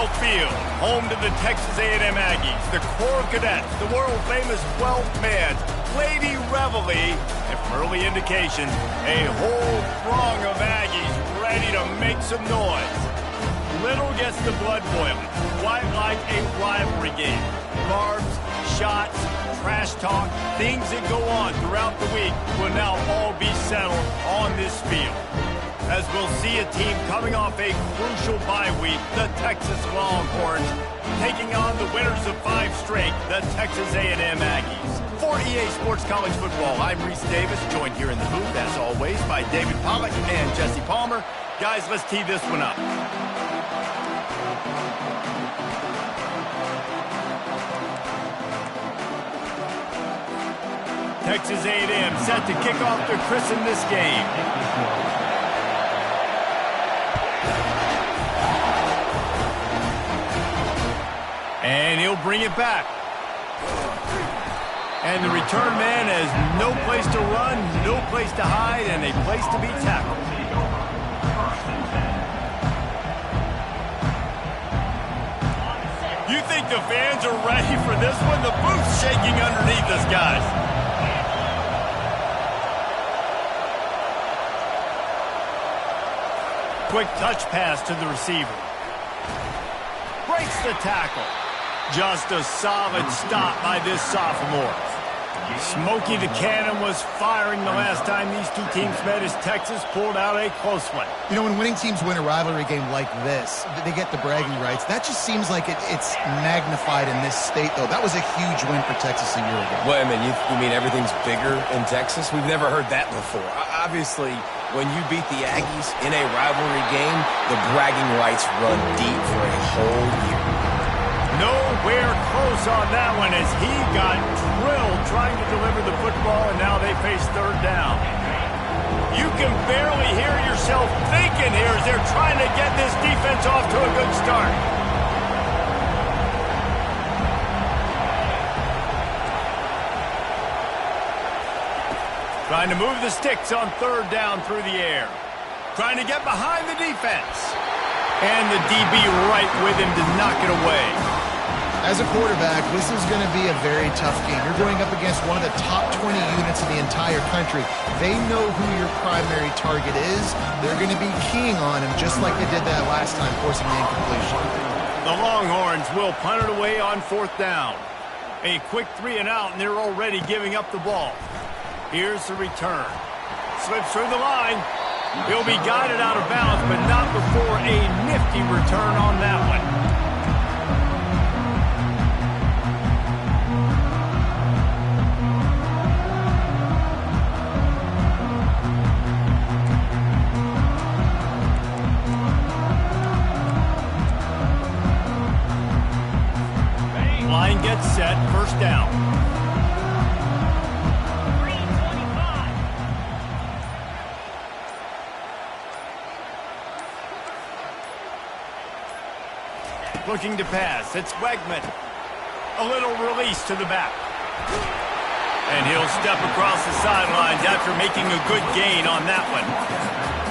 Lambeau Field, home to the Texas A&M Aggies, the Corps Cadets, the world-famous 12-man Lady Reveille, and from early indications, a whole throng of Aggies ready to make some noise. Little gets the blood boiling, quite like a rivalry game. Barbs, shots, trash talk, things that go on throughout the week will now all be settled on this field. As we'll see a team coming off a crucial bye week, the Texas Longhorns, taking on the winners of 5 straight, the Texas A&M Aggies. For EA Sports College Football, I'm Reese Davis, joined here in the booth, as always, by David Pollack and Jesse Palmer. Guys, let's tee this one up. Texas A&M set to kick off to christen this game. And he'll bring it back. And the return man has no place to run, no place to hide, and a place to be tackled. You think the fans are ready for this one? The booth's shaking underneath us, guys. Quick touch pass to the receiver. Breaks the tackle. Just a solid stop by this sophomore. Smokey the Cannon was firing the last time these two teams met as Texas pulled out a close one. You know, when winning teams win a rivalry game like this, they get the bragging rights. That just seems like it's magnified in this state, though. That was a huge win for Texas a year ago. Well, I mean, you mean everything's bigger in Texas? We've never heard that before. Obviously, when you beat the Aggies in a rivalry game, the bragging rights run deep for a whole year. Nowhere close on that one as he got drilled trying to deliver the football, and now they face third down. You can barely hear yourself thinking here as they're trying to get this defense off to a good start. Trying to move the sticks on third down through the air. Trying to get behind the defense. And the DB right with him to knock it away. As a quarterback, this is going to be a very tough game. You're going up against one of the top 20 units in the entire country. They know who your primary target is. They're going to be keying on him just like they did that last time, forcing the incompletion. The Longhorns will punt it away on fourth down. A quick 3 and out, and they're already giving up the ball. Here's the return. Slips through the line. He'll be guided out of bounds, but not before a nifty return on that one. Line gets set, first down. Looking to pass. It's Wegman. A little release to the back. And he'll step across the sidelines after making a good gain on that one.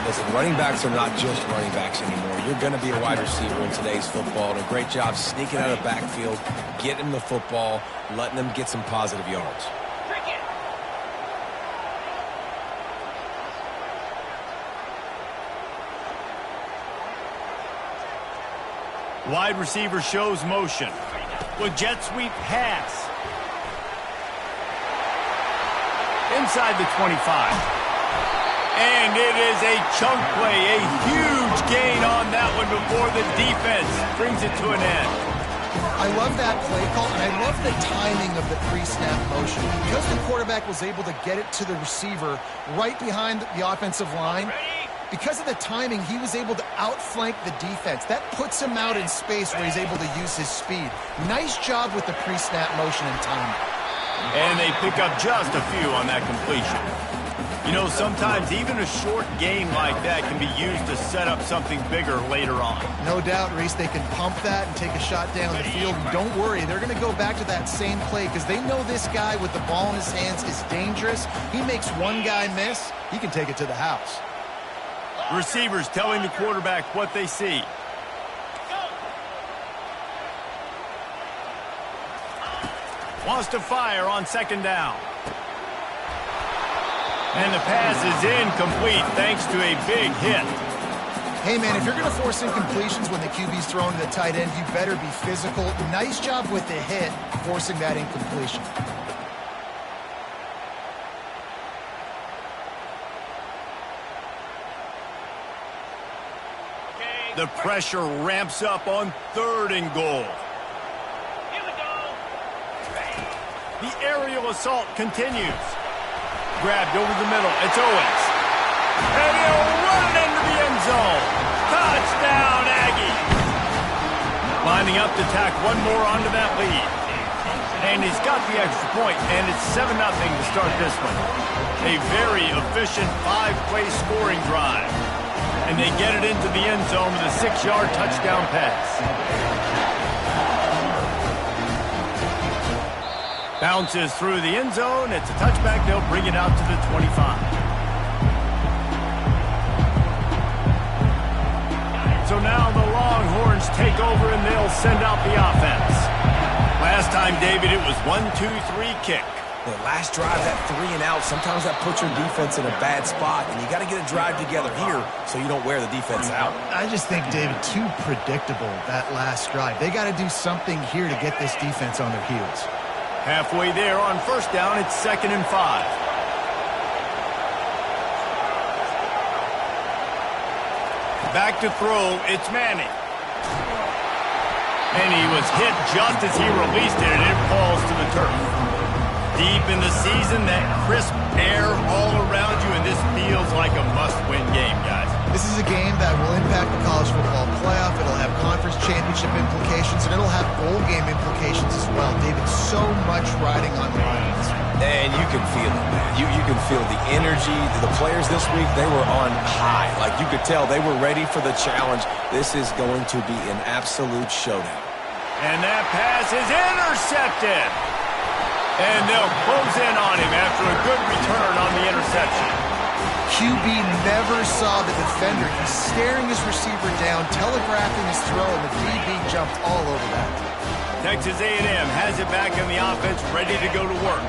Listen, running backs are not just running backs anymore. You're going to be a wide receiver in today's football. And a great job sneaking out of the backfield, getting the football, letting them get some positive yards. Wide receiver shows motion. With jet sweep pass. Inside the 25. And it is a chunk play. A huge gain on that one before the defense brings it to an end. I love that play call, and I love the timing of the pre-snap motion. Because the quarterback was able to get it to the receiver right behind the offensive line, because of the timing, he was able to outflank the defense. That puts him out in space where he's able to use his speed. Nice job with the pre-snap motion and timing. And they pick up just a few on that completion. You know, sometimes even a short game like that can be used to set up something bigger later on. No doubt, Reese, they can pump that and take a shot down the field. And don't worry, they're going to go back to that same play because they know this guy with the ball in his hands is dangerous. He makes one guy miss, he can take it to the house. Receivers telling the quarterback what they see. Wants to fire on second down. And the pass is incomplete thanks to a big hit. Hey, man, if you're going to force incompletions when the QB's throwing to the tight end, you better be physical. Nice job with the hit, forcing that incompletion. The pressure ramps up on 3rd and goal. Here we go. The aerial assault continues. Grabbed over the middle. It's Owens. And he'll run it into the end zone. Touchdown, Aggie. Lining up to tack one more onto that lead. And he's got the extra point, and it's 7-0 to start this one. A very efficient 5-play scoring drive. And they get it into the end zone with a 6-yard touchdown pass. Bounces through the end zone. It's a touchback. They'll bring it out to the 25. So now the Longhorns take over and they'll send out the offense. Last time, David, it was 1-2-3 kick. The last drive, that 3 and out, sometimes that puts your defense in a bad spot, and you got to get a drive together here so you don't wear the defense out. I just think, David, too predictable, that last drive. They got to do something here to get this defense on their heels. Halfway there on first down, it's 2nd and 5. Back to throw, it's Manning. And he was hit just as he released it, and it falls to the turf. Deep in the season, that crisp air all around you, and this feels like a must-win game, guys. This is a game that will impact the college football playoff. It'll have conference championship implications, and it'll have bowl game implications as well. David, so much riding on the lines. And you can feel it, man. You can feel the energy. The players this week, they were on high. Like, you could tell they were ready for the challenge. This is going to be an absolute showdown. And that pass is intercepted. And they'll close in on him after a good return on the interception. QB never saw the defender. He's staring his receiver down, telegraphing his throw, and the DB jumped all over that. Texas A&M has it back in the offense, ready to go to work.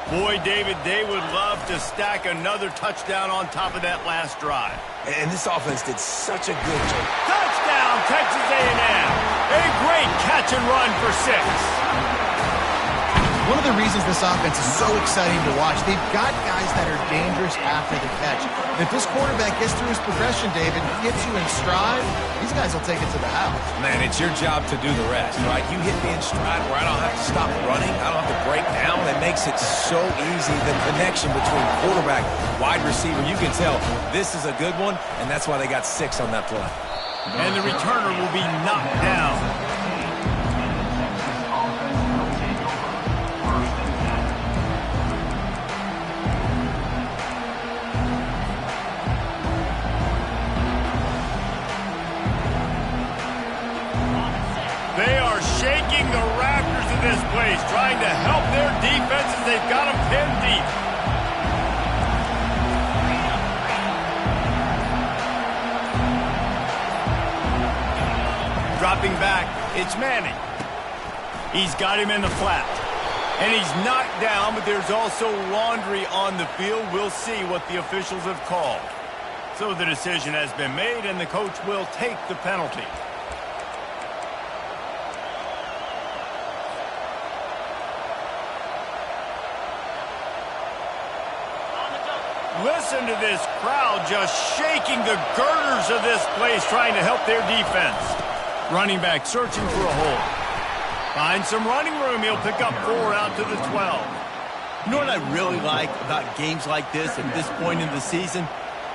Boy, David, they would love to stack another touchdown on top of that last drive. And this offense did such a good job. Touchdown, Texas A&M. A great catch and run for 6. One of the reasons this offense is so exciting to watch, they've got guys that are dangerous after the catch. If this quarterback gets through his progression, David, gets you in stride, these guys will take it to the house. Man, it's your job to do the rest, right? You hit me in stride where I don't have to stop running. I don't have to break down. It makes it so easy. The connection between quarterback, wide receiver, you can tell this is a good one, and that's why they got 6 on that play. And the returner will be knocked down. They are shaking the rafters of this place, trying to help their defense as they've got them pinned deep. Dropping back, it's Manning. He's got him in the flat. And he's knocked down, but there's also laundry on the field. We'll see what the officials have called. So the decision has been made, and the coach will take the penalty. Listen to this crowd just shaking the girders of this place, trying to help their defense. Running back searching for a hole. Finds some running room. He'll pick up 4 out to the 12. You know what I really like about games like this at this point in the season?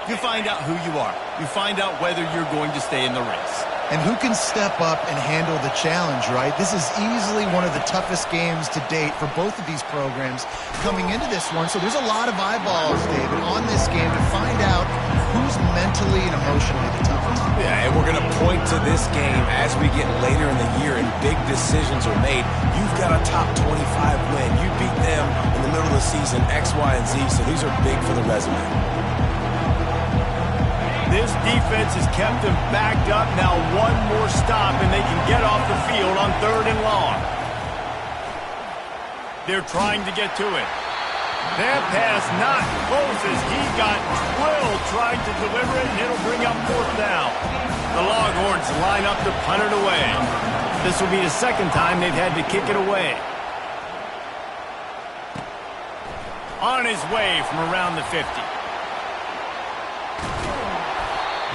You find out who you are. You find out whether you're going to stay in the race. And who can step up and handle the challenge, right? This is easily one of the toughest games to date for both of these programs coming into this one. So there's a lot of eyeballs, David, on this game to find out who's mentally and emotionally the toughest. Yeah, and we're going to point to this game as we get later in the year and big decisions are made. You've got a top 25 win. You beat them in the middle of the season, X, Y, and Z, so these are big for the resume. This defense has kept them backed up. Now one more stop, and they can get off the field on 3rd and long. They're trying to get to it. That pass not close as he got drilled trying to deliver it, and it'll bring up fourth down. The Longhorns line up to punt it away. This will be the second time they've had to kick it away. On his way from around the 50.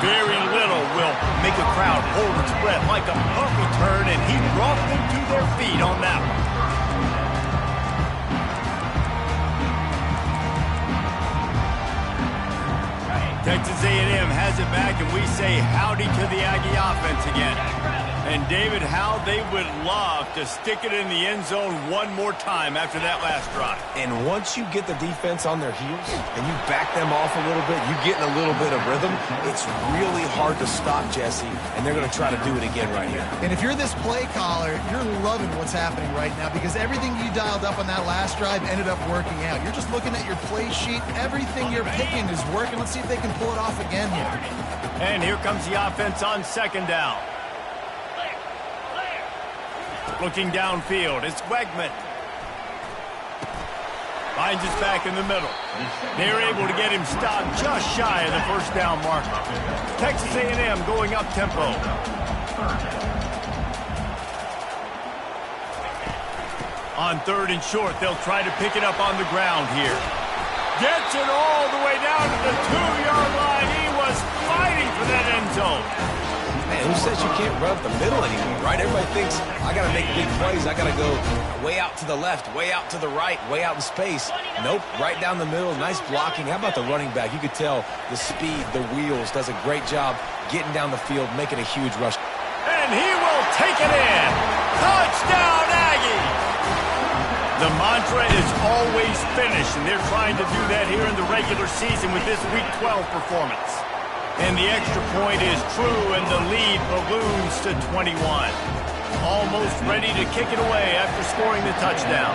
Very little will make a crowd hold its breath like a punt return, and he brought them to their feet on that one. Texas A&M has it back, and we say howdy to the Aggie offense again. And, David, how they would love to stick it in the end zone one more time after that last drive. And once you get the defense on their heels and you back them off a little bit, you get in a little bit of rhythm, it's really hard to stop, Jesse, and they're going to try to do it again right here. And if you're this play caller, you're loving what's happening right now because everything you dialed up on that last drive ended up working out. You're just looking at your play sheet. Everything you're picking is working. Let's see if they can pull it off again here. And here comes the offense on second down. Looking downfield, it's Wegman. Finds his back in the middle. They're able to get him stopped just shy of the first down marker. Texas A&M going up tempo. On third and short, they'll try to pick it up on the ground here. Gets it all the way down to the 2-yard line. He was fighting for that end zone. Man, who says you can't run up the middle anymore, right? Everybody thinks, I got to make big plays. I got to go way out to the left, way out to the right, way out in space. Nope, right down the middle. Nice blocking. How about the running back? You could tell the speed, the wheels, does a great job getting down the field, making a huge rush. And he will take it in. Touchdown, Aggie! The mantra is always finish, and they're trying to do that here in the regular season with this Week 12 performance. And the extra point is true, and the lead balloons to 21. Almost ready to kick it away after scoring the touchdown.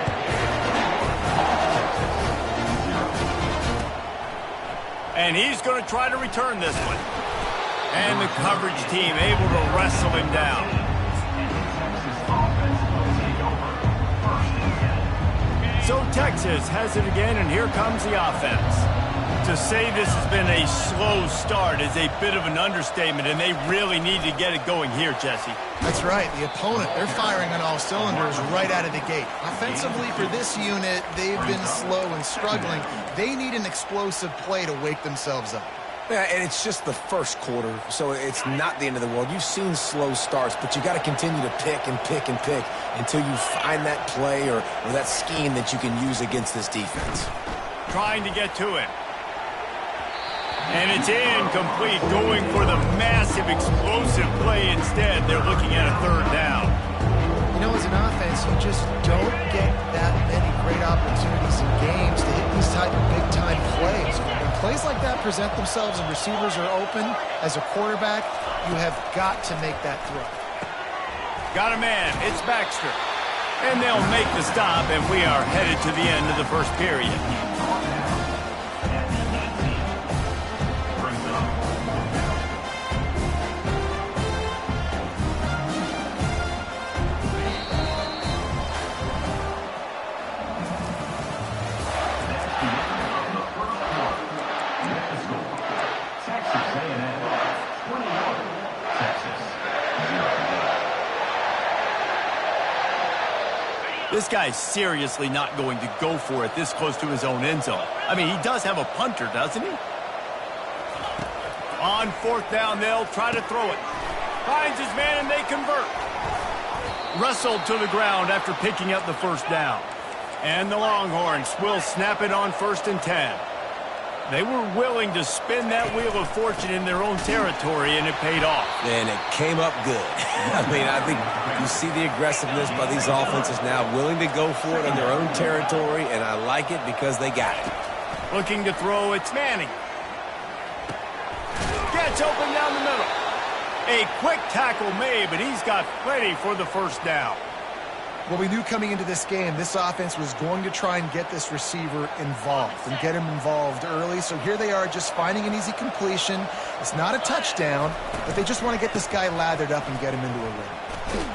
And he's going to try to return this one. And the coverage team able to wrestle him down. So Texas has it again, and here comes the offense. To say this has been a slow start is a bit of an understatement, and they really need to get it going here, Jesse. That's right. The opponent, they're firing on all cylinders right out of the gate. Offensively, for this unit, they've been slow and struggling. They need an explosive play to wake themselves up. Yeah, and it's just the first quarter, so it's not the end of the world. You've seen slow starts, but you got to continue to pick and pick and pick until you find that play or that scheme that you can use against this defense. Trying to get to it. And it's incomplete, going for the massive explosive play instead. They're looking at a third down. You know, as an offense, you just don't get that many great opportunities in games to hit these type of big-time plays. When plays like that present themselves and receivers are open, as a quarterback, you have got to make that throw. Got a man. It's Baxter. And they'll make the stop, and we are headed to the end of the first period. This guy's seriously not going to go for it this close to his own end zone. I mean, he does have a punter, doesn't he? On fourth down, they'll try to throw it. Finds his man, and they convert. Wrestled to the ground after picking up the first down. And the Longhorns will snap it on 1st and 10. They were willing to spin that wheel of fortune in their own territory, and it paid off. And it came up good. I mean, I think you see the aggressiveness by these offenses now, willing to go for it in their own territory, and I like it because they got it. Looking to throw, it's Manning. Gets open down the middle. A quick tackle made, but he's got plenty for the first down. Well, we knew coming into this game, this offense was going to try and get this receiver involved and get him involved early. So here they are just finding an easy completion. It's not a touchdown, but they just want to get this guy lathered up and get him into a rhythm.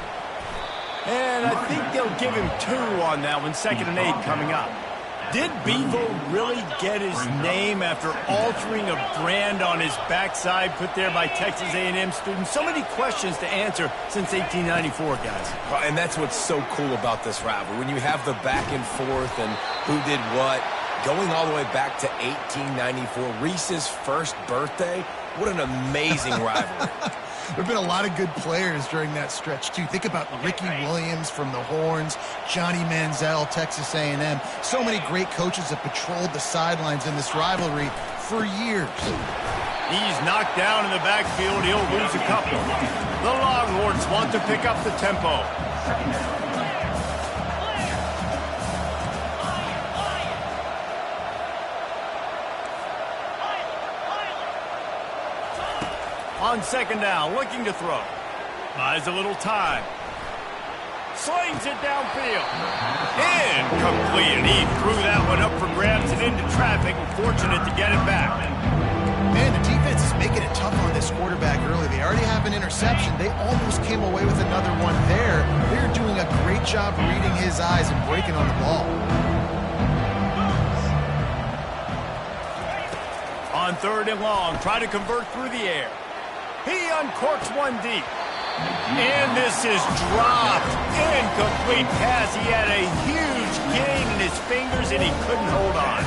And I think they'll give him 2 on that one, 2nd and 8 coming up. Did Bevo really get his name after altering a brand on his backside put there by Texas A&M students? So many questions to answer since 1894, guys. And that's what's so cool about this rivalry. When you have the back and forth and who did what, going all the way back to 1894, Reese's first birthday, what an amazing rivalry. There have been a lot of good players during that stretch, too. Think about Ricky Williams from the Horns, Johnny Manziel, Texas A&M. So many great coaches have patrolled the sidelines in this rivalry for years. He's knocked down in the backfield. He'll lose a couple. The Longhorns want to pick up the tempo. On 2nd down, looking to throw. Buys a little time. Slings it downfield. Incomplete. He threw that one up for grabs and into traffic. Fortunate to get it back. Man, the defense is making it tough on this quarterback early. They already have an interception. They almost came away with another one there. They're doing a great job reading his eyes and breaking on the ball. On 3rd and long, try to convert through the air. He uncorks one deep. And this is dropped. Incomplete pass. He had a huge gain in his fingers, and he couldn't hold on.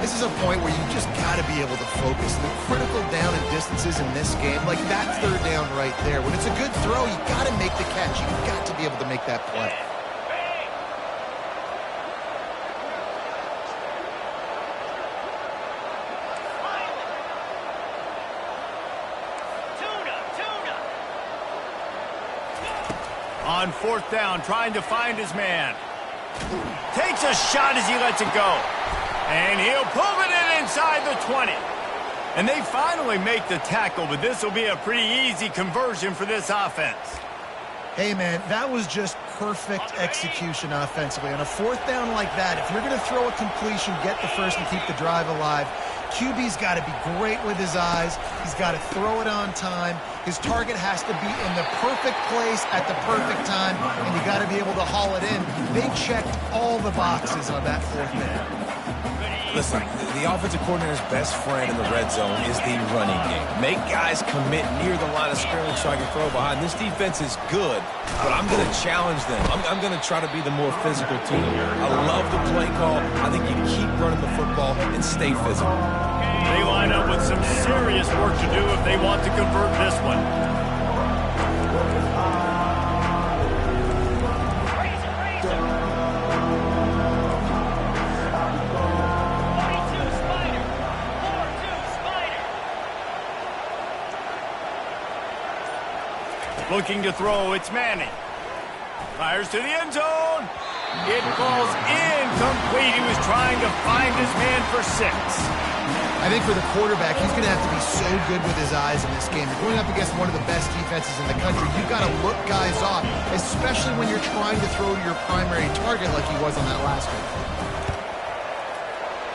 This is a point where you just got to be able to focus. The critical down and distances in this game, like that 3rd down right there. When it's a good throw, you got to make the catch. You've got to be able to make that play. On 4th down, trying to find his man. Takes a shot as he lets it go. And he'll pull it in inside the 20. And they finally make the tackle, but this will be a pretty easy conversion for this offense. Hey, man, that was just perfect execution offensively. On a 4th down like that, if you're going to throw a completion, get the first and keep the drive alive, QB's got to be great with his eyes. He's got to throw it on time. His target has to be in the perfect place at the perfect time, and you got to be able to haul it in. They checked all the boxes on that 4th down. Listen, the offensive coordinator's best friend in the red zone is the running game. Make guys commit near the line of scrimmage so I can throw behind. This defense is good, but I'm going to challenge them. I'm going to try to be the more physical team. I love the play call. I think you keep running the football and stay physical. They line up with some serious work to do if they want to convert this one. Looking to throw, it's Manning. Fires to the end zone. It falls incomplete. He was trying to find his man for 6. I think for the quarterback, he's going to have to be so good with his eyes in this game. You're going up against one of the best defenses in the country. You've got to look guys off, especially when you're trying to throw to your primary target like he was on that last one.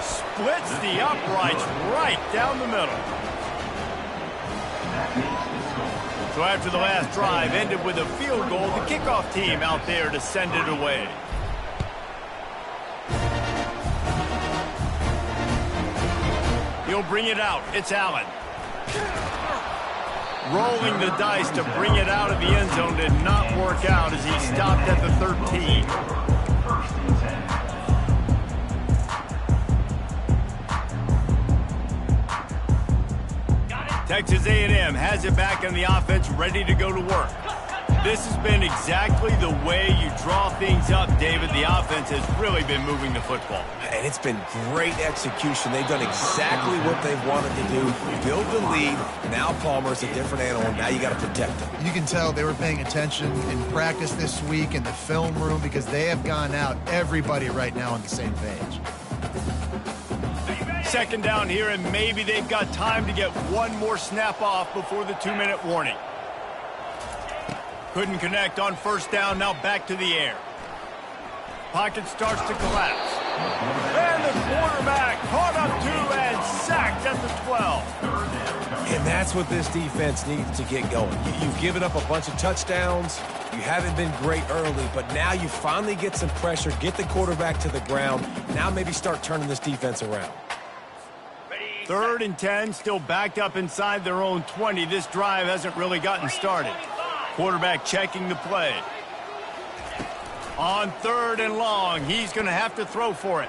Splits the uprights right down the middle. So after the last drive ended with a field goal, the kickoff team out there to send it away. He'll bring it out. It's Allen. Rolling the dice to bring it out of the end zone did not work out as he stopped at the 13. Texas A&M has it back in the offense, ready to go to work. This has been exactly the way you draw things up, David. The offense has really been moving the football. And it's been great execution. They've done exactly what they've wanted to do. Build the lead. Now Palmer's a different animal. Now you got to protect him. You can tell they were paying attention in practice this week in the film room because they have gone out, everybody right now on the same page. 2nd down here, and maybe they've got time to get one more snap off before the 2-minute warning. Couldn't connect on 1st down, now back to the air. Pocket starts to collapse. And the quarterback caught up to and sacked at the 12. And that's what this defense needs to get going. You've given up a bunch of touchdowns. You haven't been great early, but now you finally get some pressure, get the quarterback to the ground. Now maybe start turning this defense around. 3rd and 10, still backed up inside their own 20. This drive hasn't really gotten started. Quarterback checking the play. On 3rd and long, he's going to have to throw for it.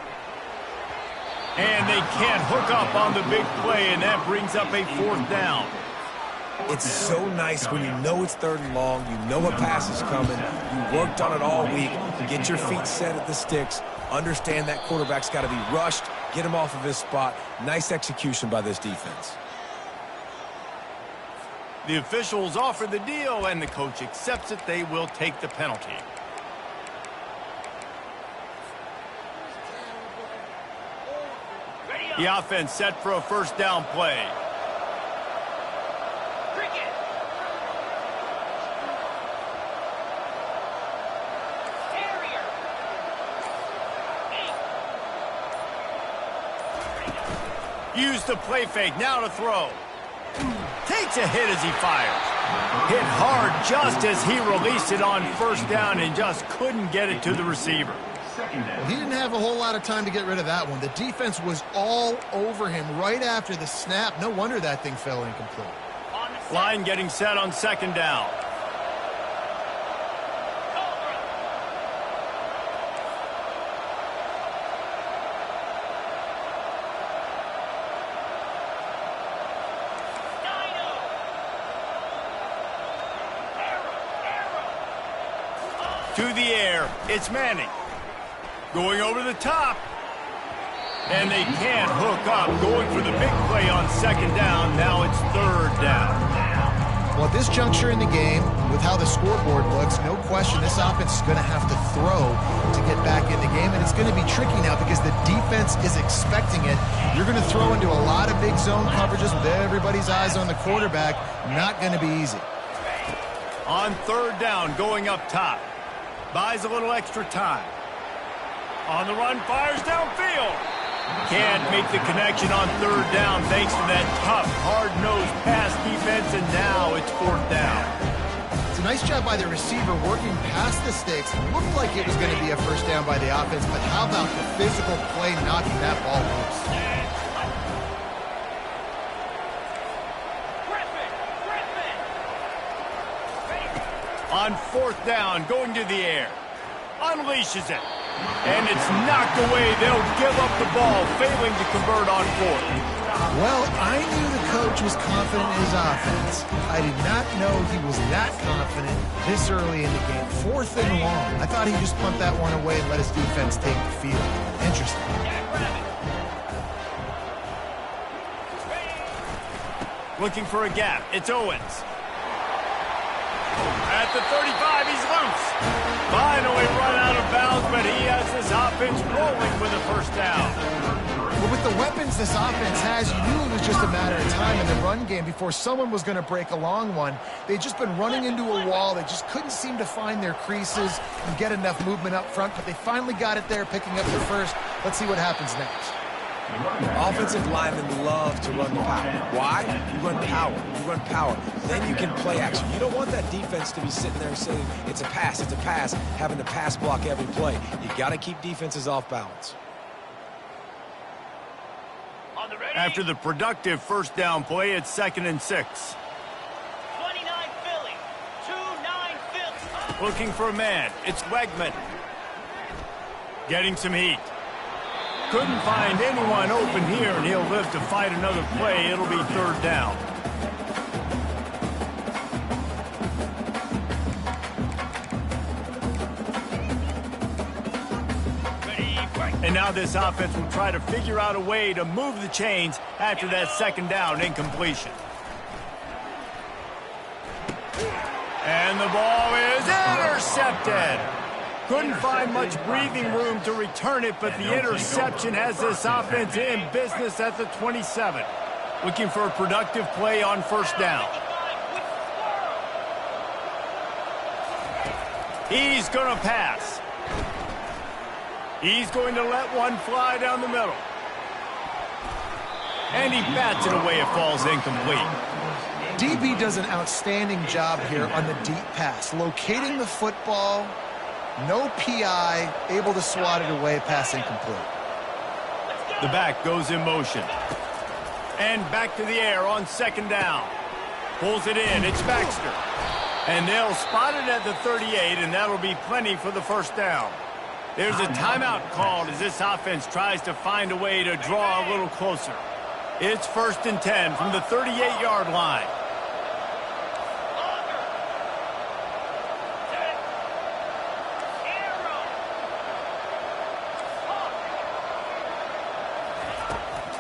And they can't hook up on the big play, and that brings up a 4th down. It's so nice when you know it's 3rd and long, you know a pass is coming, you worked on it all week, get your feet set at the sticks, understand that quarterback's got to be rushed, get him off of his spot. Nice execution by this defense. The officials offer the deal, and the coach accepts it. They will take the penalty. The offense set for a 1st down play. Use the play fake, now to throw. Takes a hit as he fires. Hit hard just as he released it on 1st down and just couldn't get it to the receiver. Well, he didn't have a whole lot of time to get rid of that one. The defense was all over him right after the snap. No wonder that thing fell incomplete. Line getting set on 2nd down. To the air, it's Manning. Going over the top. And they can't hook up. Going for the big play on 2nd down. Now it's 3rd down. Well, at this juncture in the game, with how the scoreboard looks, no question this offense is going to have to throw to get back in the game. And it's going to be tricky now because the defense is expecting it. You're going to throw into a lot of big zone coverages with everybody's eyes on the quarterback. Not going to be easy. On 3rd down, going up top. Buys a little extra time. On the run, fires downfield. Can't make the connection on 3rd down thanks to that tough, hard-nosed pass defense, and now it's 4th down. It's a nice job by the receiver working past the sticks. It looked like it was going to be a 1st down by the offense, but how about the physical play knocking that ball loose? On 4th down, going to the air. Unleashes it. And it's knocked away. They'll give up the ball, failing to convert on 4th. Well, I knew the coach was confident in his offense. I did not know he was that confident this early in the game. 4th and long. I thought he'd just punt that one away and let his defense take the field. Interesting. Looking for a gap. It's Owens. At the 35, he's loose. Finally run out of bounds, but he has this offense rolling with a 1st down. Well, with the weapons this offense has, you knew it was just a matter of time in the run game before someone was going to break a long one. They'd just been running into a wall. They just couldn't seem to find their creases and get enough movement up front, but they finally got it there, picking up the 1st. Let's see what happens next. Offensive linemen love to run the power. Why? You run power. You run power. Then you can play action. You don't want that defense to be sitting there saying, it's a pass, having to pass block every play. You got to keep defenses off balance. After the productive 1st down play, it's 2nd and 6. 29 Philly. 2-9 Philly. Looking for a man. It's Wegman. Getting some heat. Couldn't find anyone open here, and he'll live to fight another play. It'll be 3rd down. And now this offense will try to figure out a way to move the chains after that 2nd down incompletion. And the ball is intercepted. Couldn't find much breathing room to return it, but the interception has this offense in business at the 27. Looking for a productive play on 1st down. He's going to pass. He's going to let one fly down the middle. And he bats it away. It falls incomplete. DB does an outstanding job here on the deep pass, locating the football, no PI, able to swat it away, pass incomplete. The back goes in motion. And back to the air on second down. Pulls it in. It's Baxter. And they'll spot it at the 38, and that'll be plenty for the first down. There's a timeout called as this offense tries to find a way to draw a little closer. It's 1st and 10 from the 38-yard line.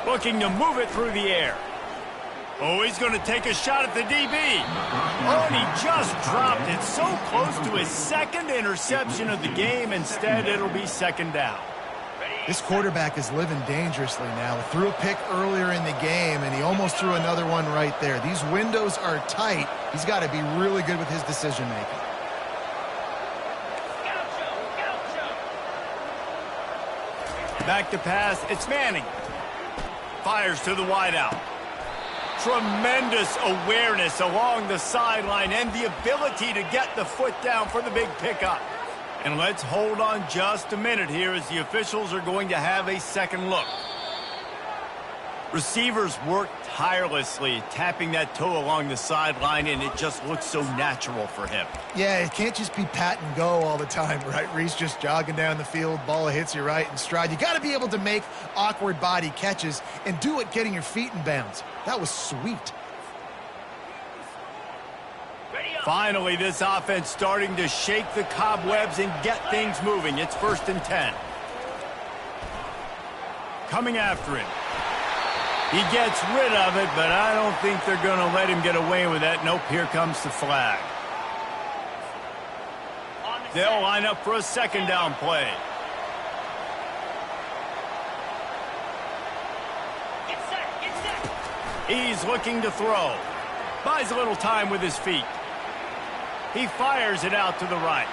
Looking to move it through the air. Oh, he's going to take a shot at the DB. Oh, and he just dropped it so close to his second interception of the game. Instead, it'll be second down. This quarterback is living dangerously now. Threw a pick earlier in the game, and he almost threw another one right there. These windows are tight. He's got to be really good with his decision-making. Back to pass. It's Manning. Fires to the wideout. Tremendous awareness along the sideline and the ability to get the foot down for the big pickup. And let's hold on just a minute here as the officials are going to have a second look. Receivers work tirelessly, tapping that toe along the sideline, and it just looks so natural for him. Yeah, it can't just be pat and go all the time, right? Reese just jogging down the field, ball hits you right in stride. You got to be able to make awkward body catches and do it getting your feet in bounds. That was sweet. Finally, this offense starting to shake the cobwebs and get things moving. It's 1st and 10. Coming after him. He gets rid of it, but I don't think they're going to let him get away with that. Nope, here comes the flag. They'll line up for a second down play. He's looking to throw. Buys a little time with his feet. He fires it out to the right.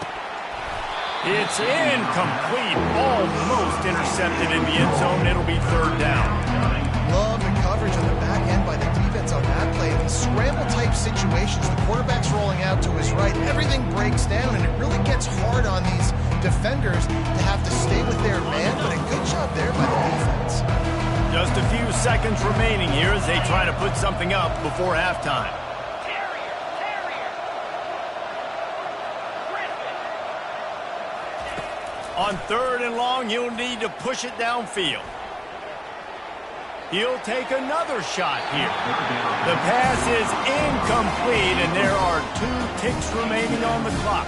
It's incomplete. Almost intercepted in the end zone. It'll be 3rd down. Love the coverage on the back end by the defense on that play. These scramble-type situations, the quarterback's rolling out to his right. Everything breaks down, and it really gets hard on these defenders to have to stay with their man, but a good job there by the defense. Just a few seconds remaining here as they try to put something up before halftime. On 3rd and long, he'll need to push it downfield. He'll take another shot here. The pass is incomplete, and there are 2 ticks remaining on the clock.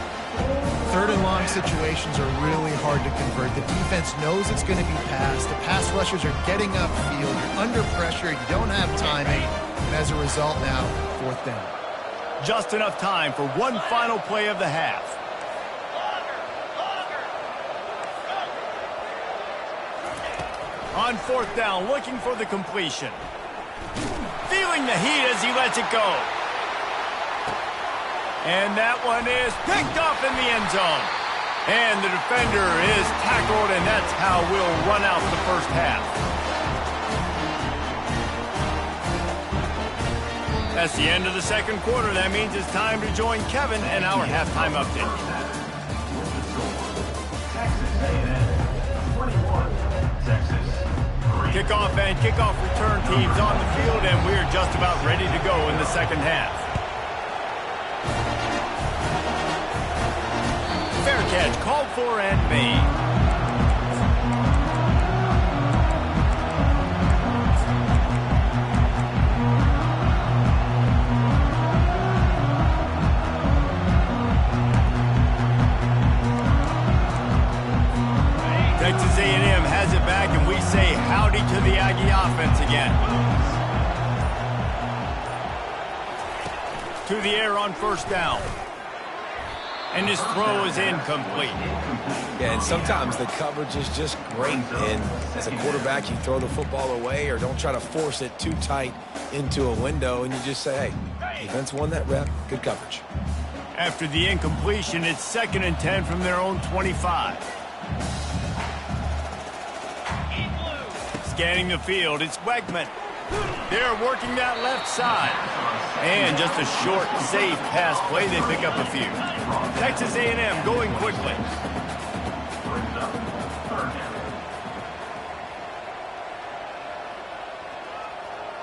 3rd and long situations are really hard to convert. The defense knows it's going to be passed. The pass rushers are getting upfield. You're under pressure. You don't have timing. And as a result now, 4th down. Just enough time for one final play of the half. On 4th down, looking for the completion. Feeling the heat as he lets it go. And that one is picked up in the end zone. And the defender is tackled, and that's how we'll run out the first half. That's the end of the second quarter. That means it's time to join Kevin and our halftime update. Kickoff and kickoff return teams on the field, and we're just about ready to go in the second half. Fair catch called for and made. Texas A&M has it back, and we say howdy to the Aggie offense again. To the air on 1st down. And his throw is incomplete. Yeah, and sometimes the coverage is just great. And as a quarterback, you throw the football away or don't try to force it too tight into a window, and you just say, hey, defense won that rep. Good coverage. After the incompletion, it's 2nd and 10 from their own 25. Scanning the field, it's Wegman. They're working that left side. And just a short, safe pass play. They pick up a few. Texas A&M going quickly.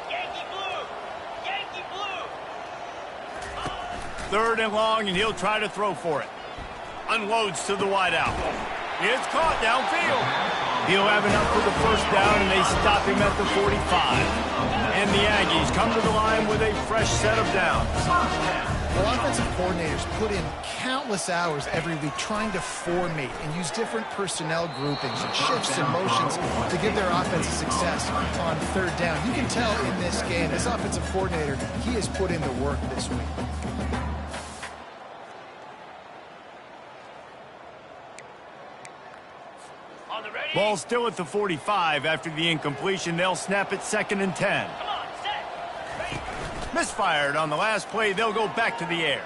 Yankee blue! Yankee blue! Third and long, and he'll try to throw for it. Unloads to the wideout. It's caught downfield. He'll have enough for the first down, and they stop him at the 45. And the Aggies come to the line with a fresh set of downs. Well, offensive coordinators put in countless hours every week trying to formate and use different personnel groupings and shifts and motions to give their offense success on third down. You can tell in this game, this offensive coordinator, he has put in the work this week. Ball still at the 45 after the incompletion. They'll snap it 2nd and 10. Come on, set! Ready? Misfired on the last play. They'll go back to the air.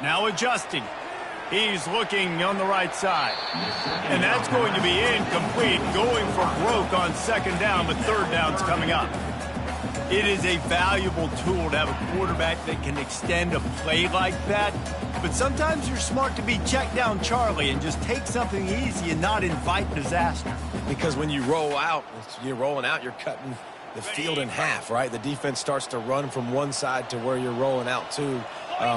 Now adjusting. He's looking on the right side. And that's going to be incomplete. Going for broke on 2nd down, but 3rd down's coming up. It is a valuable tool to have a quarterback that can extend a play like that. But sometimes you're smart to be check down Charlie and just take something easy and not invite disaster. Because when you roll out, you're rolling out, you're cutting the field in half, right? The defense starts to run from one side to where you're rolling out to.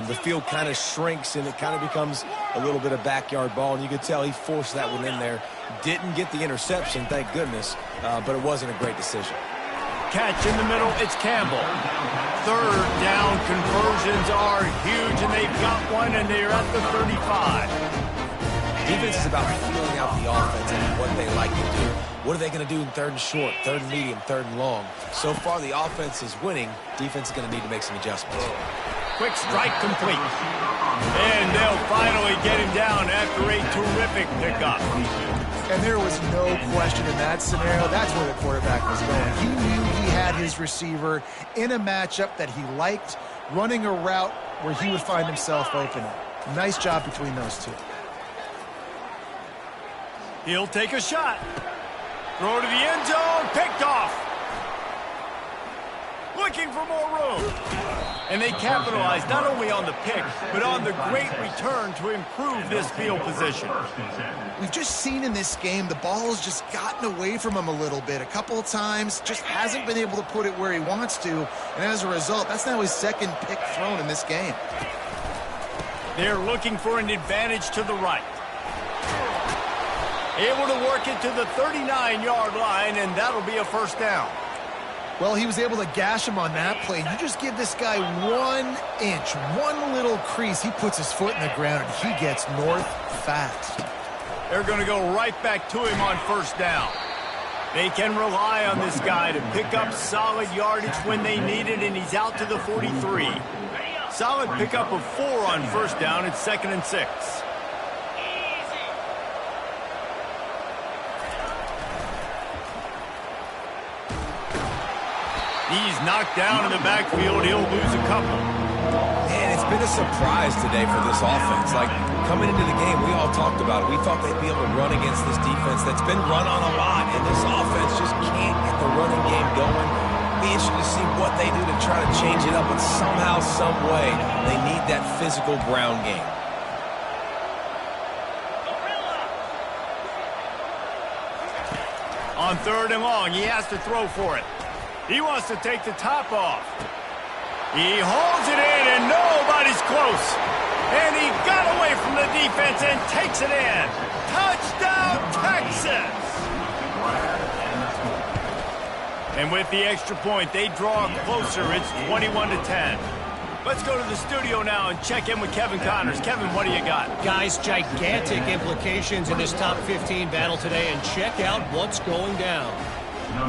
The field kind of shrinks, and it kind of becomes a little bit of backyard ball. And you could tell he forced that one in there. Didn't get the interception, thank goodness, but it wasn't a great decision. Catch in the middle, it's Campbell. 3rd down conversions are huge, and they've got one, and they're at the 35. Defense is about feeling out the offense and what they like to do. What are they going to do in 3rd and short, 3rd and medium, 3rd and long? So far, the offense is winning. Defense is going to need to make some adjustments. Quick strike complete. And they'll finally get him down after a terrific pickup. And there was no question in that scenario. That's where the quarterback was going. He knew he had his receiver in a matchup that he liked, running a route where he would find himself open. Nice job between those two. He'll take a shot. Throw to the end zone. Picked off. Looking for more room. And they capitalized not only on the pick, but on the great return to improve this field position. We've just seen in this game the ball has just gotten away from him a little bit. A couple of times, just hasn't been able to put it where he wants to. And as a result, that's now his 2nd pick thrown in this game. They're looking for an advantage to the right. Able to work it to the 39-yard line, and that'll be a 1st down. Well, he was able to gash him on that play. You just give this guy 1 inch, one little crease. He puts his foot in the ground, and he gets north fast. They're going to go right back to him on 1st down. They can rely on this guy to pick up solid yardage when they need it, and he's out to the 43. Solid pickup of 4 on 1st down. It's 2nd and 6. He's knocked down in the backfield. He'll lose a couple. Man, it's been a surprise today for this offense. Like, coming into the game, we all talked about it. We thought they'd be able to run against this defense that's been run on a lot, and this offense just can't get the running game going. Be interested to see what they do to try to change it up, but somehow, some way, they need that physical ground game. On 3rd and long, he has to throw for it. He wants to take the top off. He hauls it in, and nobody's close. And he got away from the defense and takes it in. Touchdown, Texas! And with the extra point, they draw closer. It's 21-10. Let's go to the studio now and check in with Kevin Connors. Kevin, what do you got? Guys, gigantic implications in this top 15 battle today, and check out what's going down.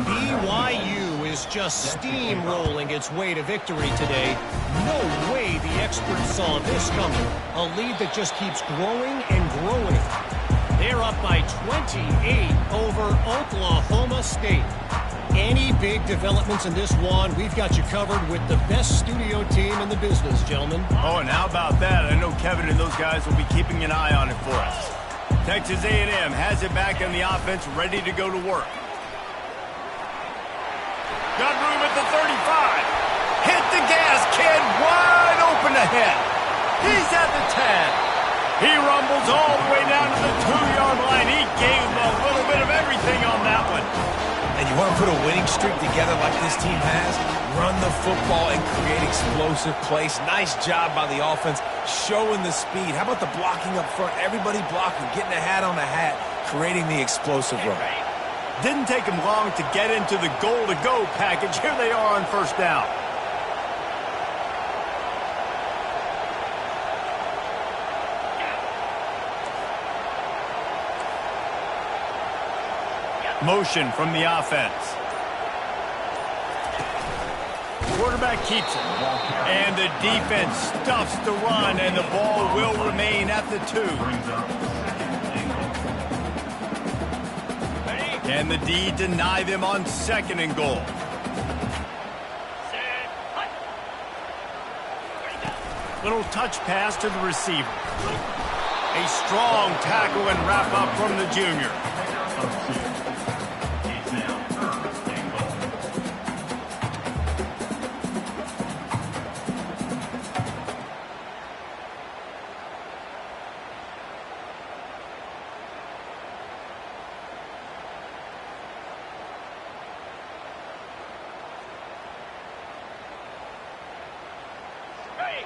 BYU is just steamrolling its way to victory today. No way the experts saw this coming. A lead that just keeps growing and growing. They're up by 28 over Oklahoma State. Any big developments in this one, we've got you covered with the best studio team in the business, gentlemen. Oh, and how about that? I know Kevin and those guys will be keeping an eye on it for us. Texas A&M has it back on the offense, ready to go to work. Got room at the 35. Hit the gas, kid. Wide open ahead. He's at the 10. He rumbles all the way down to the 2-yard line. He gave a little bit of everything on that one. And you want to put a winning streak together like this team has? Run the football and create explosive plays. Nice job by the offense, showing the speed. How about the blocking up front? Everybody blocking, getting a hat on a hat, creating the explosive run. Didn't take him long to get into the goal-to-go package. Here they are on first down. Motion from the offense. Quarterback keeps it. And the defense stuffs the run, and the ball will remain at the 2. Can the D deny them on 2nd and goal? Little touch pass to the receiver. A strong tackle and wrap up from the junior.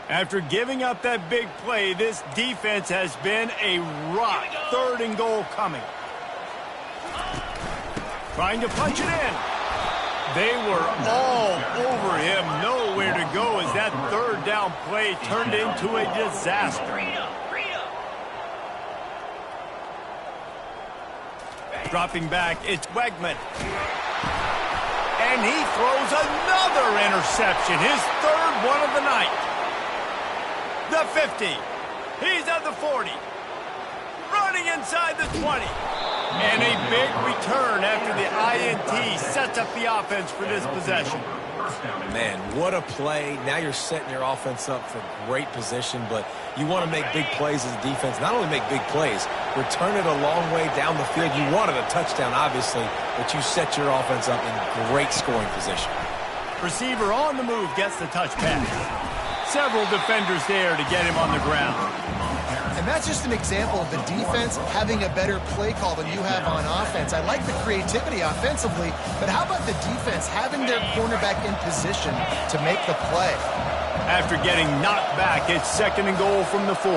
After giving up that big play, this defense has been a rock. 3rd and goal coming. Trying to punch it in. They were all over him. Nowhere to go as that 3rd down play turned into a disaster. Dropping back, it's Wegman. And he throws another interception, his 3rd one of the night. The 50. He's at the 40. Running inside the 20. And a big return after the INT sets up the offense for this possession. Man, what a play. Now you're setting your offense up for great position, but you want to make big plays as a defense. Not only make big plays, return it a long way down the field. You wanted a touchdown, obviously, but you set your offense up in great scoring position. Receiver on the move gets the touch pass. Several defenders there to get him on the ground. And that's just an example of the defense having a better play call than you have on offense. I like the creativity offensively, but how about the defense having their cornerback in position to make the play? After getting knocked back, it's 2nd and goal from the 4.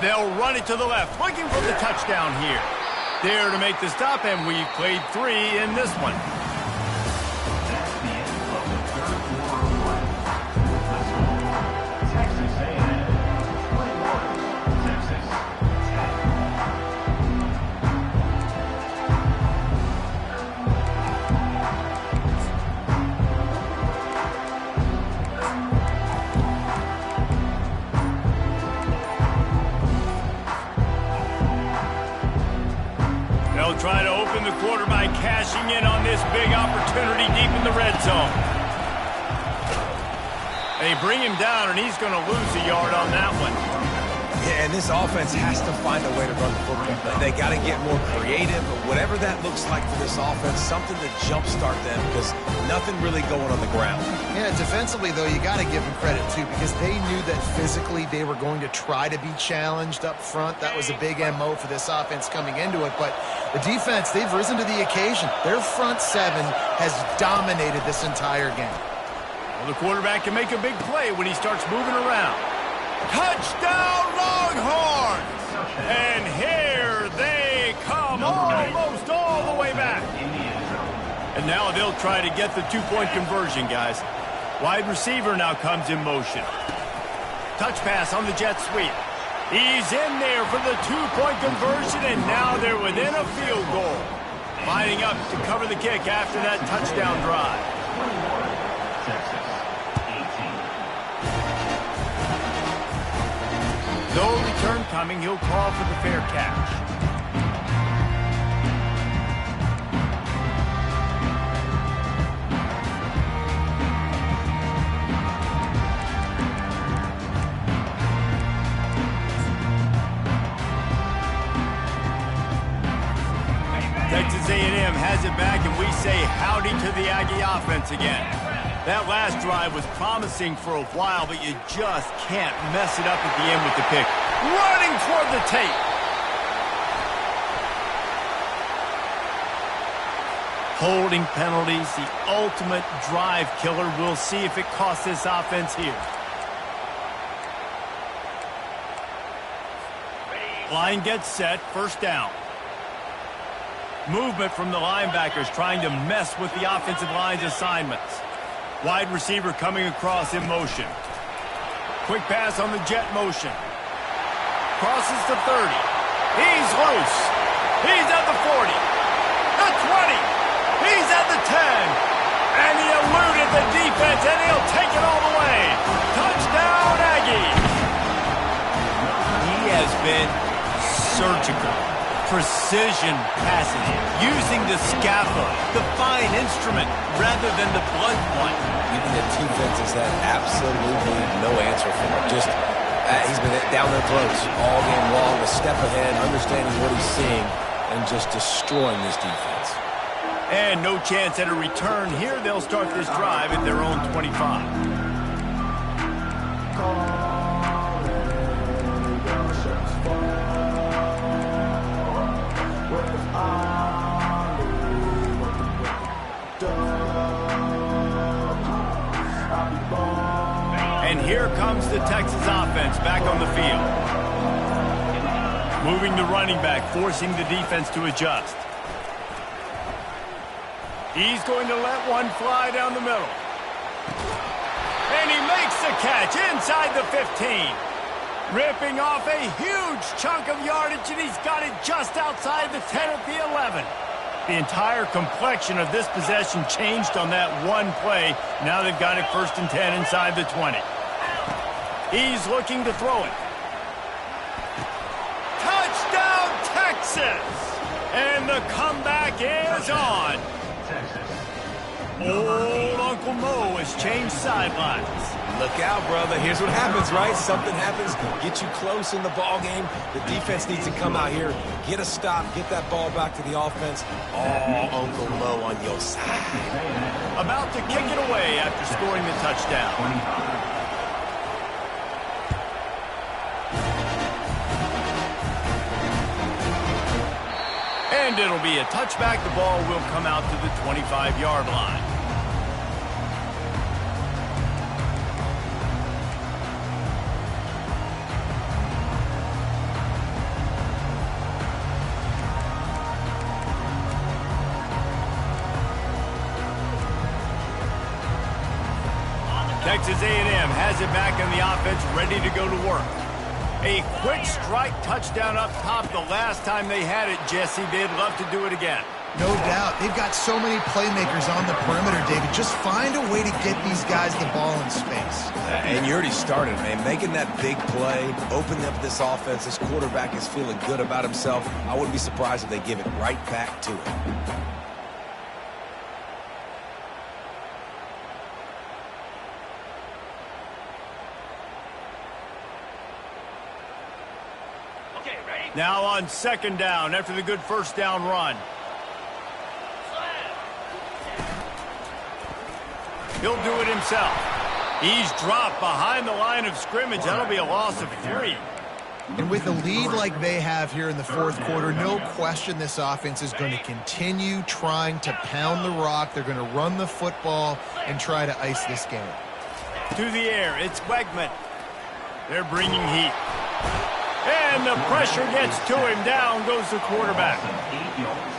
They'll run it to the left, looking for the touchdown here. There to make the stop, and we've played 3 in this one. Try to open the quarter by cashing in on this big opportunity deep in the red zone. They bring him down, and he's going to lose a yard on that one. Yeah, and this offense has to find a way to run the football. They got to get more creative, but whatever that looks like for this offense, something to jumpstart them because nothing really going on the ground. Yeah, defensively, though, you got to give them credit, too, because they knew that physically they were going to try to be challenged up front. That was a big MO for this offense coming into it, but the defense, they've risen to the occasion. Their front 7 has dominated this entire game. Well, the quarterback can make a big play when he starts moving around. Touchdown, Longhorns! And here they come, almost all the way back. And now they'll try to get the 2-point conversion, guys. Wide receiver now comes in motion. Touch pass on the jet sweep. He's in there for the 2-point conversion, and now they're within a field goal. Lining up to cover the kick after that touchdown drive. No return coming. He'll call for the fair catch. Texas A&M has it back, and we say howdy to the Aggie offense again. That last drive was promising for a while, but you just can't mess it up at the end with the pick. Running toward the tape. Holding penalties, the ultimate drive killer. We'll see if it costs this offense here. Line gets set, first down. Movement from the linebackers trying to mess with the offensive line's assignments. Wide receiver coming across in motion. Quick pass on the jet motion. Crosses the 30. He's loose. He's at the 40. The 20. He's at the 10. And he eluded the defense, and he'll take it all the way. Touchdown, Aggies. He has been surgical. Precision passing, using the scalpel, the fine instrument, rather than the blunt one. Even the defense has had absolutely no answer for him. Just, he's been down there close all game long, a step ahead, understanding what he's seeing, and just destroying this defense. And no chance at a return here. They'll start this drive at their own 25. And here comes the Texas offense back on the field. Moving the running back, forcing the defense to adjust. He's going to let one fly down the middle. And he makes the catch inside the 15. Ripping off a huge chunk of yardage, and he's got it just outside the 10 at the 11. The entire complexion of this possession changed on that one play. Now they've got it first and 10 inside the 20. He's looking to throw it. Touchdown, Texas! And the comeback is on. Old Uncle Mo has changed sidelines. Look out, brother. Here's what happens, right? Something happens, get you close in the ball game. The defense needs to come out here, get a stop, get that ball back to the offense. All Uncle Mo on your side. About to kick it away after scoring the touchdown. And it'll be a touchback. The ball will come out to the 25-yard line. Texas A&M has it back in the offense, ready to go to work. A quick strike touchdown up top the last time they had it, Jesse. They'd love to do it again. No doubt. They've got so many playmakers on the perimeter, David. Just find a way to get these guys the ball in space. And you already started, man. Making that big play, opening up this offense. This quarterback is feeling good about himself. I wouldn't be surprised if they give it right back to him. Now on second down after the good first down run. He'll do it himself. He's dropped behind the line of scrimmage. That'll be a loss of 3. And with a lead like they have here in the fourth quarter, no question this offense is going to continue trying to pound the rock. They're going to run the football and try to ice this game. To the air, it's Wegman. They're bringing heat. And the pressure gets to him. Down goes the quarterback.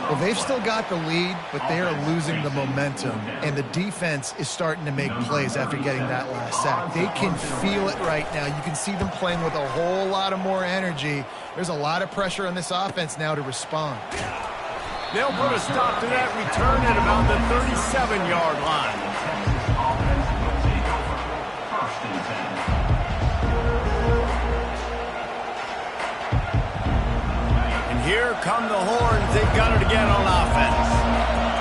Well, they've still got the lead, but they are losing the momentum. And the defense is starting to make plays after getting that last sack. They can feel it right now. You can see them playing with a whole lot of more energy. There's a lot of pressure on this offense now to respond. They'll put a stop to that return at about the 37-yard line. Here come the horns. They've got it again on offense.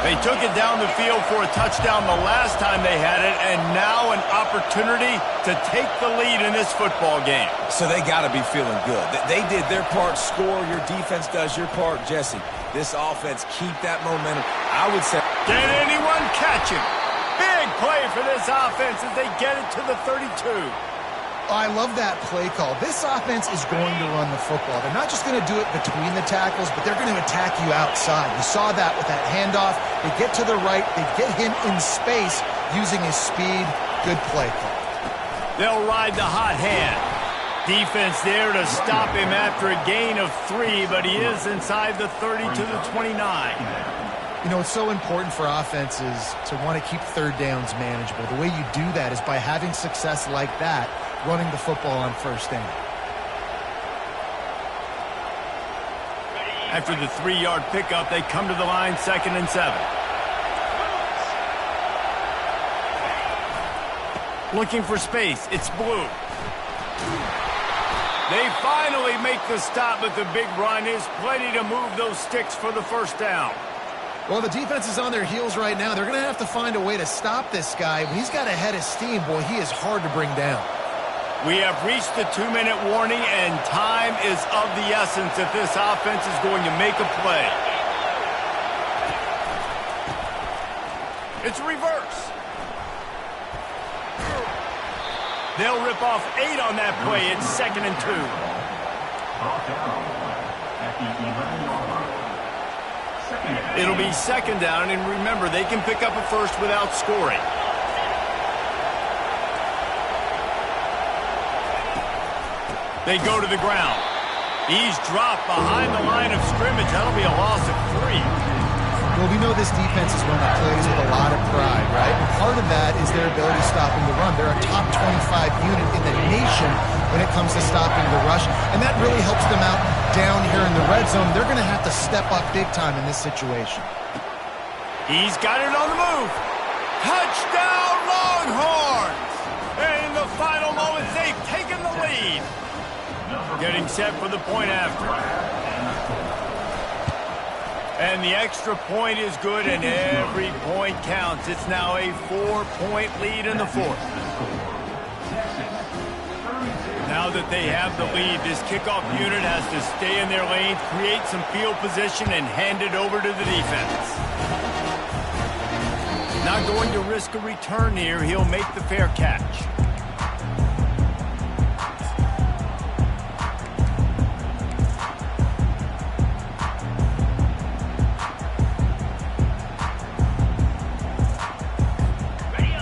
They took it down the field for a touchdown the last time they had it, and now an opportunity to take the lead in this football game. So they got to be feeling good. They did their part, score. Your defense does your part, Jesse. This offense, keep that momentum. I would say... Can anyone catch him? Big play for this offense as they get it to the 32. I love that play call. This offense is going to run the football. They're not just going to do it between the tackles, but they're going to attack you outside. You saw that with that handoff. They get to the right. They get him in space using his speed. Good play call. They'll ride the hot hand. Defense there to stop him after a gain of 3, but he is inside the 30 to the 29. You know, it's so important for offenses to want to keep third downs manageable. The way you do that is by having success like that, running the football on first down. After the 3-yard pickup, they come to the line, 2nd and 7. Looking for space. It's Blue. They finally make the stop, but the big run is plenty to move those sticks for the first down. Well, the defense is on their heels right now. They're going to have to find a way to stop this guy. When he's got a head of steam, boy, he is hard to bring down. We have reached the 2-minute warning, and time is of the essence if this offense is going to make a play. It's reverse. They'll rip off 8 on that play. It's 2nd and 2. It'll be 2nd down, and remember, they can pick up a first without scoring. They go to the ground. He's dropped behind the line of scrimmage. That'll be a loss of 3. Well, we know this defense is one that plays with a lot of pride, right? And part of that is their ability stopping the run. They're a top 25 unit in the nation when it comes to stopping the rush, and that really helps them out down here in the red zone. They're going to have to step up big time in this situation. He's got it on the move. Touchdown, Longhorns! And in the final moments, they've taken the lead. Getting set for the point after. And the extra point is good, and every point counts. It's now a 4-point lead in the 4th. Now that they have the lead, this kickoff unit has to stay in their lanes, create some field position, and hand it over to the defense. Not going to risk a return here. He'll make the fair catch.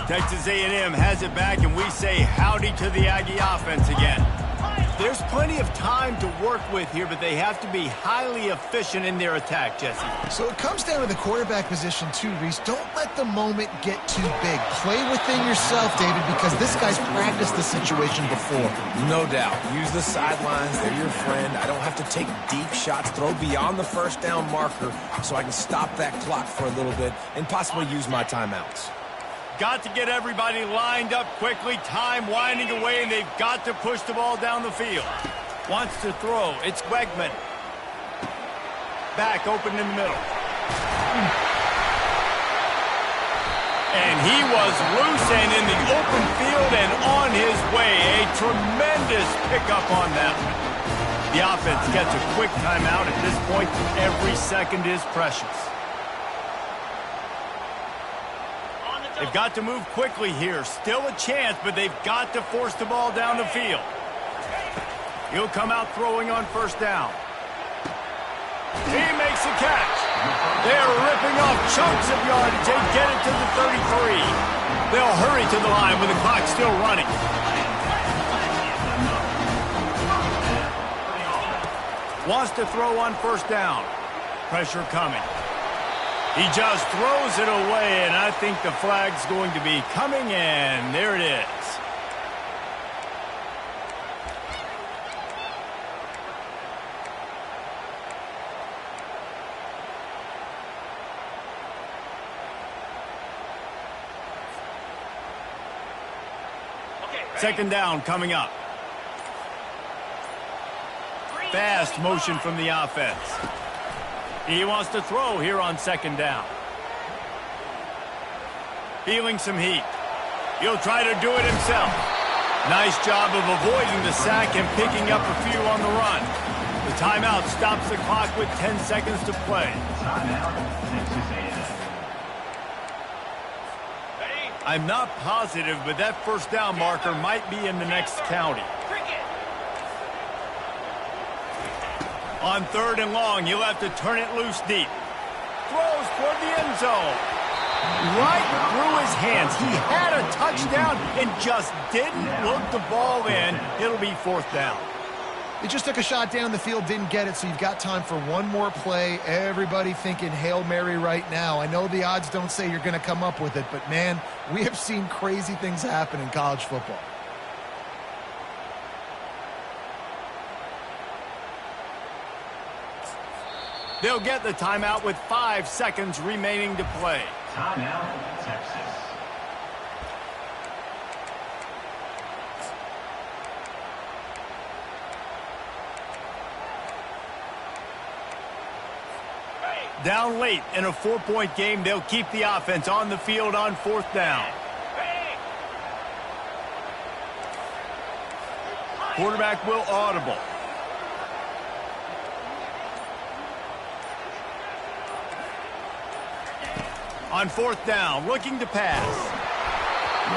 Texas A&M has it back, and we say howdy to the Aggie offense again. There's plenty of time to work with here, but they have to be highly efficient in their attack, Jesse. So it comes down to the quarterback position too, Reese. Don't let the moment get too big. Play within yourself, David, because this guy's practiced the situation before. No doubt. Use the sidelines. They're your friend. I don't have to take deep shots, throw beyond the first down marker so I can stop that clock for a little bit and possibly use my timeouts. Got to get everybody lined up quickly. Time winding away, and they've got to push the ball down the field. Wants to throw. It's Wegman. Back open in the middle. And he was loose and in the open field and on his way. A tremendous pickup on that one. The offense gets a quick timeout. At this point, every second is precious. They've got to move quickly here. Still a chance, but they've got to force the ball down the field. He'll come out throwing on first down. He makes a catch. They're ripping off chunks of yardage. They get it to the 33. They'll hurry to the line with the clock still running. Wants to throw on first down. Pressure coming. He just throws it away, and I think the flag's going to be coming, and there it is. Second down coming up. Fast motion from the offense. He wants to throw here on second down. feeling some heat. He'll try to do it himself. Nice job of avoiding the sack and picking up a few on the run. The timeout stops the clock with 10 seconds to play. I'm not positive, but that first down marker might be in the next county. On 3rd and long, he'll have to turn it loose deep. Throws toward the end zone. Right through his hands. He had a touchdown and just didn't look the ball in. It'll be 4th down. They just took a shot down the field, didn't get it, so you've got time for one more play. Everybody thinking Hail Mary right now. I know the odds don't say you're going to come up with it, but, man, we have seen crazy things happen in college football. They'll get the timeout with 5 seconds remaining to play. Timeout, Texas. Down late in a 4-point game, they'll keep the offense on the field on 4th down. Quarterback will audible. On 4th down, looking to pass.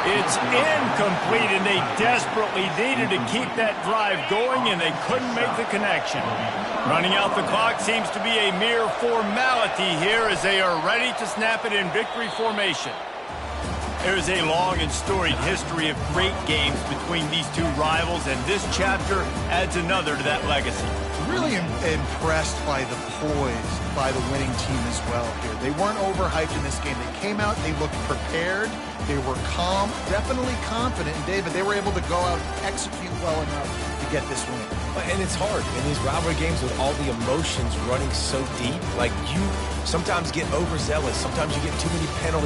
It's incomplete, and they desperately needed to keep that drive going, and they couldn't make the connection. Running out the clock seems to be a mere formality here as they are ready to snap it in victory formation. There is a long and storied history of great games between these two rivals, and this chapter adds another to that legacy. Really impressed by the poise by the winning team as well here. They weren't overhyped in this game. They came out, they looked prepared, they were calm, definitely confident. And David, they were able to go out and execute well enough to get this win. And it's hard in these rivalry games with all the emotions running so deep. Like, you sometimes get overzealous. Sometimes you get too many penalties.